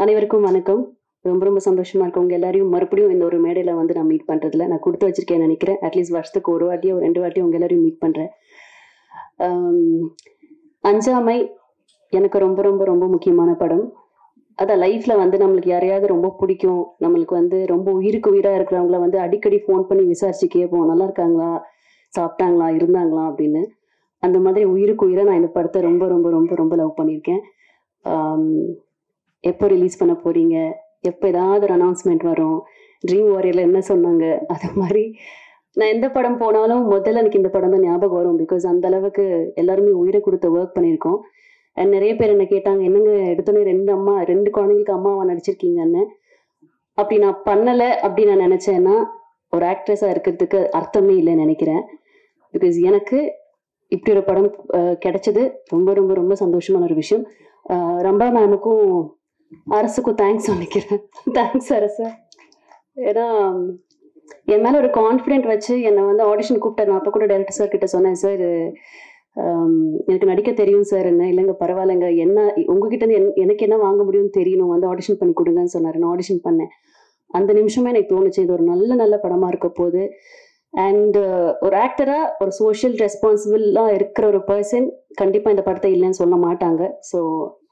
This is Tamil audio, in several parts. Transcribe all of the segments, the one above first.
அனைவருக்கும் வணக்கம். ரொம்ப ரொம்ப சந்தோஷமா இருக்கு உங்க எல்லாரையும் மறுபடியும் இந்த ஒரு மேடையில வந்து நான் மீட் பண்றதுல. நான் கொடுத்து வச்சிருக்கேன்னு நினைக்கிறேன். அட்லீஸ்ட் வருஷத்துக்கு ஒரு வாட்டியோ 2 வாட்டியோ உங்க எல்லாரையும் மீட் பண்றேன். அஞ்சாமை எனக்கு ரொம்ப ரொம்ப ரொம்ப முக்கியமான படம். அதான் லைஃப்ல வந்து நம்மளுக்கு யாரையாவது ரொம்ப பிடிக்கும், நம்மளுக்கு வந்து ரொம்ப உயிருக்கு உயிரா இருக்கிறவங்கள வந்து அடிக்கடி ஃபோன் பண்ணி விசாரிச்சு கேட்போம், நல்லா இருக்காங்களா, சாப்பிட்டாங்களா, இருந்தாங்களா அப்படின்னு. அந்த மாதிரி உயிருக்கு உயிரா நான் இந்த படத்தை ரொம்ப ரொம்ப ரொம்ப ரொம்ப லவ் பண்ணியிருக்கேன். எப்போ ரிலீஸ் பண்ண போறீங்க, எப்போ ஏதாவது ஒரு அனௌன்ஸ்மெண்ட் வரும், ட்ரீம் வாரியர்ல என்ன சொன்னாங்க, அது மாதிரி நான் எந்த படம் போனாலும் முதல்ல எனக்கு இந்த படம் தான் ஞாபகம் வரும். பிகாஸ் அந்த அளவுக்கு எல்லாருமே உயிரை கொடுத்து ஒர்க் பண்ணியிருக்கோம். அண்ட் நிறைய பேர் என்ன கேட்டாங்க, என்னங்க எடுத்தோன்னே 2 குழந்தைங்களுக்கு அம்மாவா நடிச்சிருக்கீங்கன்னு. அப்படி நான் பண்ணலை அப்படின்னு நான் நினைச்சேன்னா ஒரு ஆக்ட்ரஸா இருக்கிறதுக்கு அர்த்தமே இல்லைன்னு நினைக்கிறேன். பிகாஸ் எனக்கு இப்படி ஒரு படம் கிடைச்சது ரொம்ப ரொம்ப ரொம்ப சந்தோஷமான ஒரு விஷயம். ரம்பா மேமுக்கும் அரசுக்கும் தேங்க்ஸ் சொல்லிக்கிறேன். தேங்க்ஸ் அரசு. ஏன்னா என் மேல ஒரு கான்ஃபிடென்ட் வச்சு என்னை வந்து ஆடிஷன் கூப்பிட்டாரு. நான் அப்போ கூட டைரக்டர் சார் கிட்ட சொன்னேன், சார் எனக்கு நடிக்க தெரியும் சார். என்ன இல்லைங்க பரவாயில்லைங்க, என்ன உங்ககிட்ட இருந்து எனக்கு என்ன வாங்க முடியும்னு தெரியணும், வந்து ஆடிஷன் பண்ணி கொடுங்கன்னு சொன்னார். நான் ஆடிஷன் பண்ணேன். அந்த நிமிஷமே எனக்கு தோணுச்சு இது ஒரு நல்ல நல்ல படமா இருக்க போகுது. அண்ட் ஒரு ஆக்டரா ஒரு சோஷியல் ரெஸ்பான்சிபிளா இருக்கிற ஒரு பர்சன் கண்டிப்பா இந்த படத்தை இல்லைன்னு சொல்ல மாட்டாங்க. ஸோ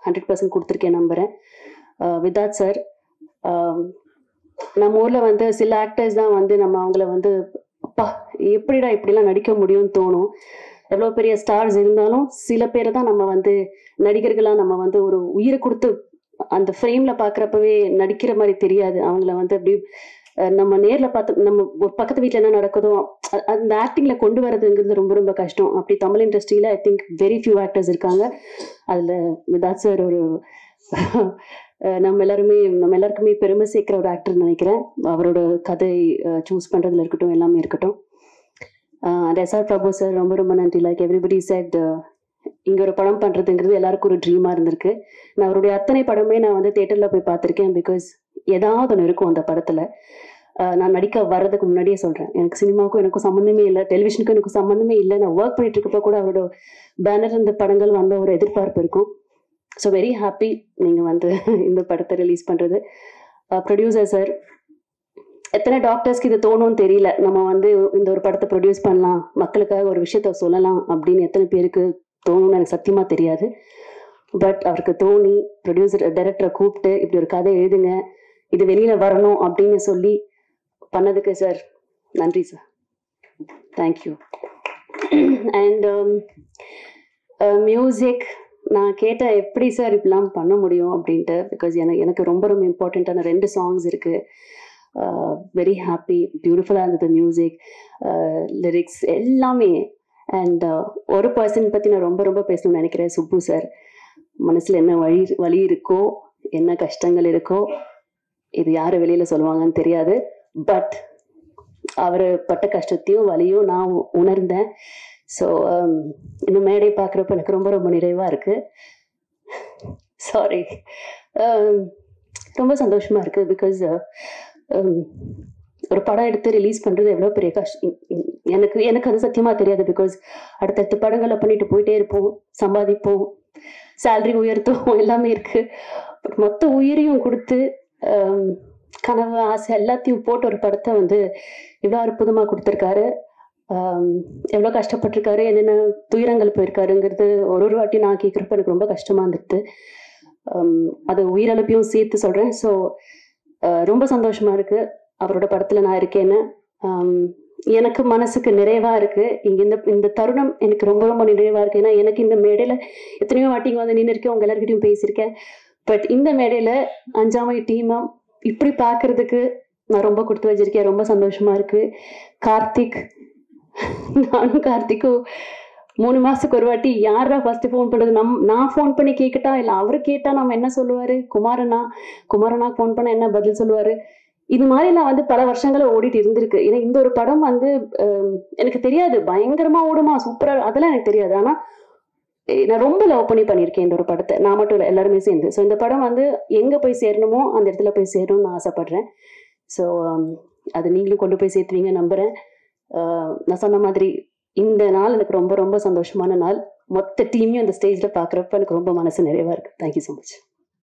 100% கொடுத்துருக்கேன் நம்புறேன். விதாத் சார், நம்ம ஊர்ல வந்து சில ஆக்டர்ஸ் தான் வந்து நம்ம அவங்கள வந்து அப்பா எப்படிடா இப்படிலாம் நடிக்க முடியும்னு தோணும். எவ்வளோ பெரிய ஸ்டார்ஸ் இருந்தாலும் சில பேரை தான் நம்ம வந்து நடிகர்களாக நம்ம வந்து ஒரு உயிரை கொடுத்து அந்த ஃப்ரேம்ல பார்க்குறப்பவே நடிக்கிற மாதிரி தெரியாது. அவங்கள வந்து அப்படி நம்ம நேர்ல பார்த்து நம்ம ஒரு பக்கத்து வீட்டில் என்ன நடக்குதோ அந்த ஆக்டிங்ல கொண்டு வரதுங்கிறது ரொம்ப ரொம்ப கஷ்டம். அப்படி தமிழ் இண்டஸ்ட்ரியில I think very few actors இருக்காங்க. அதில் விதாத் சார் ஒரு நம்ம எல்லாருக்குமே பெருமை சேர்க்கிற ஒரு ஆக்டர் நினைக்கிறேன். அவரோட கதை சூஸ் பண்றதுல இருக்கட்டும், எல்லாமே இருக்கட்டும். எஸ்ஆர் பிரபு சார் ரொம்ப ரொம்ப நன்றி. லைக் எவ்ரிபடி செட், இங்க ஒரு படம் பண்றதுங்கிறது எல்லாருக்கும் ஒரு ட்ரீமா இருந்திருக்கு. நான் அவருடைய அத்தனை படமே நான் வந்து தியேட்டர்ல போய் பார்த்திருக்கேன். பிகாஸ் ஏதாவது ஒன்று இருக்கும் அந்த படத்துல. நான் நடிக்க வர்றதுக்கு முன்னாடியே சொல்றேன், எனக்கு சினிமாவுக்கும் எனக்கும் சம்மந்தமே இல்லை, டெலிவிஷனுக்கும் எனக்கு சம்மந்தமே இல்லை. நான் ஒர்க் பண்ணிட்டு இருக்கப்ப கூட அவரோட பேனர் இந்த படங்கள் வந்த ஒரு எதிர்பார்ப்பு இருக்கும். ஸோ வெரி ஹாப்பி நீங்கள் வந்து இந்த படத்தை ரிலீஸ் பண்ணுறது. ப்ரொடியூசர் சார், எத்தனை டாக்டர்ஸ்க்கு இது தோணும்னு தெரியல, நம்ம வந்து இந்த ஒரு படத்தை ப்ரொடியூஸ் பண்ணலாம், மக்களுக்காக ஒரு விஷயத்த சொல்லலாம் அப்படின்னு எத்தனை பேருக்கு தோணும்னு எனக்கு சத்தியமாக தெரியாது. பட் அவருக்கு தோணி ப்ரொடியூசர் டைரக்டரை கூப்பிட்டு இப்படி ஒரு கதை எழுதுங்க, இது வெளியில் வரணும் அப்படின்னு சொல்லி பண்ணதுக்கு சார் நன்றி சார். தேங்க்யூ. அண்ட் மியூசிக் நான் கேட்டேன், எப்படி சார் இப்படிலாம் பண்ண முடியும் அப்படின்ட்டு. பிகாஸ் எனக்கு ரொம்ப ரொம்ப இம்பார்ட்டண்ட்டான 2 சாங்ஸ் இருக்குது. வெரி ஹாப்பி, பியூட்டிஃபுல்லாக இருந்தது மியூசிக், லிரிக்ஸ் எல்லாமே. அண்ட் ஒரு பர்சன் பற்றி நான் ரொம்ப ரொம்ப பேசணும்னு நினைக்கிறேன், சுப்பு சார். மனசில் என்ன வலி இருக்கோ, என்ன கஷ்டங்கள் இருக்கோ, இது யார் வெளியில் சொல்லுவாங்கன்னு தெரியாது. பட் அவர் பட்ட கஷ்டத்தையும் வலியும் நான் உணர்ந்தேன். ஸோ இந்த மேடை பார்க்குறப்ப எனக்கு ரொம்ப ரொம்ப நிறைவாக இருக்குது. சாரி, ரொம்ப சந்தோஷமாக இருக்குது. பிகாஸ் ஒரு படம் எடுத்து ரிலீஸ் பண்ணுறது எவ்வளோ பெரிய கஷ்டம் எனக்கு அது சத்தியமாக தெரியாது. பிகாஸ் அடுத்தடுத்த படங்களை பண்ணிட்டு போயிட்டே இருப்போம், சம்பாதிப்போம், சேலரி உயர்த்துவோம், எல்லாமே இருக்குது. பட் மொத்த உயிரையும் கொடுத்து கனவு ஆசை எல்லாத்தையும் போட்டு ஒரு படத்தை வந்து இவ்வளோ அற்புதமாக கொடுத்துருக்காரு. எவ்வளோ கஷ்டப்பட்டிருக்காரு, என்னென்ன துயரங்கள் போயிருக்காருங்கிறது ஒரு வாட்டி நான் கேட்குறப்ப எனக்கு ரொம்ப கஷ்டமாக இருந்துட்டு, அது உயிரிழப்பையும் சேர்த்து சொல்கிறேன். ஸோ ரொம்ப சந்தோஷமாக இருக்குது அவரோட படத்தில் நான் இருக்கேன்னு. எனக்கு மனசுக்கு நிறைவாக இருக்குது. இங்கே இந்த தருணம் எனக்கு ரொம்ப ரொம்ப நிறைவாக இருக்குது. ஏன்னா எனக்கு இந்த மேடையில் எத்தனையோ வாட்டிங்க வந்து நின்று இருக்கேன், உங்கள் எல்லாருக்கிட்டையும் பேசியிருக்கேன். பட் இந்த மேடையில் அஞ்சாமை டீமாக இப்படி பார்க்கறதுக்கு நான் ரொம்ப கொடுத்து வச்சிருக்கேன். ரொம்ப சந்தோஷமாக இருக்குது. கார்த்திக், நானும் கார்த்திக்கும் 3 மாசத்துக்கு ஒரு வாட்டி யாரா ஃபர்ஸ்ட் ஃபோன் பண்றது, நான் ஃபோன் பண்ணி கேட்கட்டா இல்லை அவரு கேட்டா நம்ம என்ன சொல்லுவாரு, குமாரனா ஃபோன் பண்ண என்ன பதில் சொல்லுவாரு. இது மாதிரி நான் வந்து பல வருஷங்கள ஓடிட்டு இருந்திருக்கு. ஏன்னா இந்த ஒரு படம் வந்து எனக்கு தெரியாது பயங்கரமா ஓடுமா சூப்பரா, அதெல்லாம் எனக்கு தெரியாது. ஆனா நான் ரொம்ப லவ் பண்ணியிருக்கேன் இந்த ஒரு படத்தை, நான் மட்டும் இல்லை எல்லாருமே சேர்ந்து. ஸோ இந்த படம் வந்து எங்க போய் சேரணுமோ அந்த இடத்துல போய் சேரணும்னு நான் ஆசைப்படுறேன். ஸோ அது நீங்களும் கொண்டு போய் சேர்த்துவீங்க நம்புறேன். நான் சொன்ன மாதிரி இந்த நாள் எனக்கு ரொம்ப ரொம்ப சந்தோஷமான நாள். மொத்த டீமையும் அந்த ஸ்டேஜில் பார்க்குறப்ப எனக்கு ரொம்ப மனசு நிறைவாக இருக்குது. Thank you so much.